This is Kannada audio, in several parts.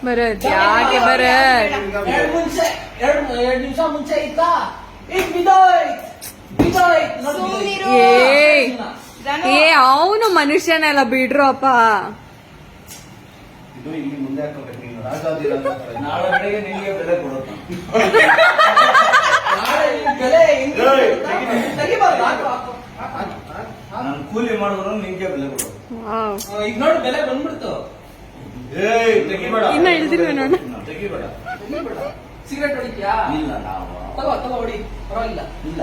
ಭರತ್ ಯಾಕೆ ಭರತ್? ಎರಡು ನಿಮಿಷ ಮುಂಚೆ ಇತ್ತಾ ಏ ಅವನು ಮನುಷ್ಯನೆಲ್ಲ ಬಿಡ್ರು ಅಪ್ಪ. ಇದು ಇಲ್ಲಿ ಮುಂದೆ ಹಾಕೋಬೇಕು ನೀನು ನಾಳೆ ಬೆಳಗ್ಗೆ ನಿನಗೆ ಬೆಲೆ ಕೊಡೋದು. ನಾನು ಕೂಲಿ ಮಾಡಿದ್ರು ನಿನ್ಗೆ ಬೆಲೆ ಕೊಡೋದು. ಈಗ ನೋಡಿ ಬೆಲೆ ಬಂದ್ಬಿಡ್ತು. ಇನ್ನ ಇಳ್ದಿಲ್ವೇ ನೋಡ. ತೆಗಿಬೇಡ. ಸಿಗರೇಟ್ ಹೊಡಿತೀಯಾ? ಇಲ್ಲ ನಾವು ತಗೋ ಹೊಡಿ, ಪರವಾಗಿಲ್ಲ. ಇಲ್ಲ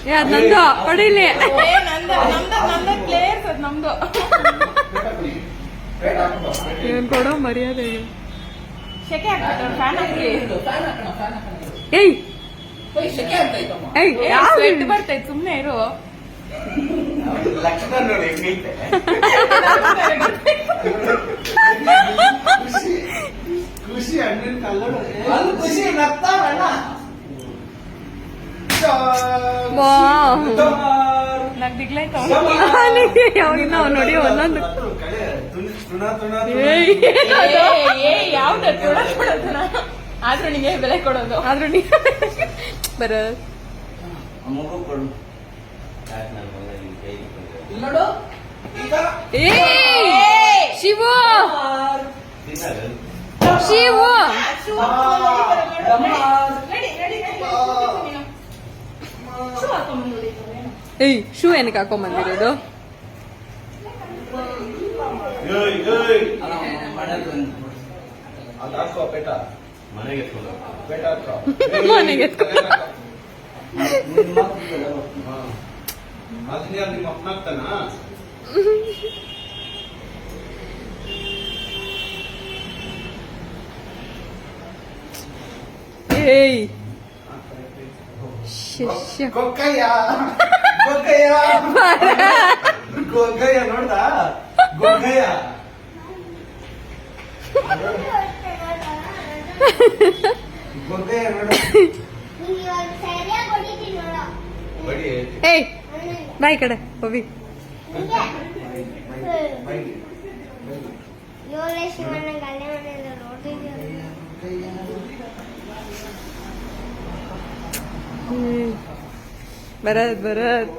ಏ ಅದ್ ನಂದು ಹೊಡಿಲಿ. ನಮ್ದು ಇವನ್ ಕೊಡೋ ಮರ್ಯಾದೆ. ಶೆಕೆ ಆಗ್ತದೆ ಫ್ಯಾನ್ ಹಾಕಿ. ಏಯ್ ಶೆಕೆ ಆಗ್ತಾಯ್ತಮ್ಮ. ಏಯ್ ಸ್ವೆಟ್ ಬರ್ತೈತೆ ಸುಮ್ನೆ ಇರು. ಲಕ್ಷಣ ನೋಡಿ ಹೆಂಗೈತೆ. ಖುಷಿ ಅಣ್ಣನ ಕಲ್ಲಡ ಅಲ್ಲಿ ಖುಷಿ ನಗ್ತಾವ ಅಣ್ಣ. ನಗ್ದಿಗ್ಲೈತ ಯಾವಾಗ ನೋಡಿ ಒಂದೊಂದು ಯಾವ್ದು ಆದ್ರೂ ನಿಂಗೆ ಬೆಲೆ ಕೊಡೋದು. ಆದ್ರೂ ನೀ ಭರತ್ ಮಗು ಕೊಡು. ಇಲ್ಲಿ ನೋಡು ಈಗ ಏ ಶಿವು ಶಿವು ಏಯ್ ಶೂ ಏನಕ್ಕೆ ಹಾಕೊಂಬಂದಿರೋದು? ಅದು ಹಾಕೋ ಪೇಟ ಮನೆಗೆ ಪೇಟ ಹಾಕೋ ಮನೆಗೆ ಅದನ್ನೇ ನಿಮ್ಮ ಅಪ್ಪನಾಗ್ತಾನ. ಏಯ್ ಶಿಷ್ಯ ಗೊಕ್ಕಯ್ಯ ಗೊಕ್ಕಯ್ಯ ಗೊಕ್ಕಯ್ಯ ನೋಡ್ದ ಗೊಕ್ಕಯ್ಯ ಗೊಕ್ಕಯ್ಯ ನೋಡ ಬಡಿ ಏಯ್ ಬಾಯ್ ಕಡೆ ಹೋಗಿ. ಭರತ್ ಭರತ್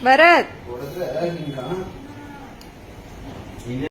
ಭರತ್ ಹೊಡೆದ್ರೆ ಹಿಂಗ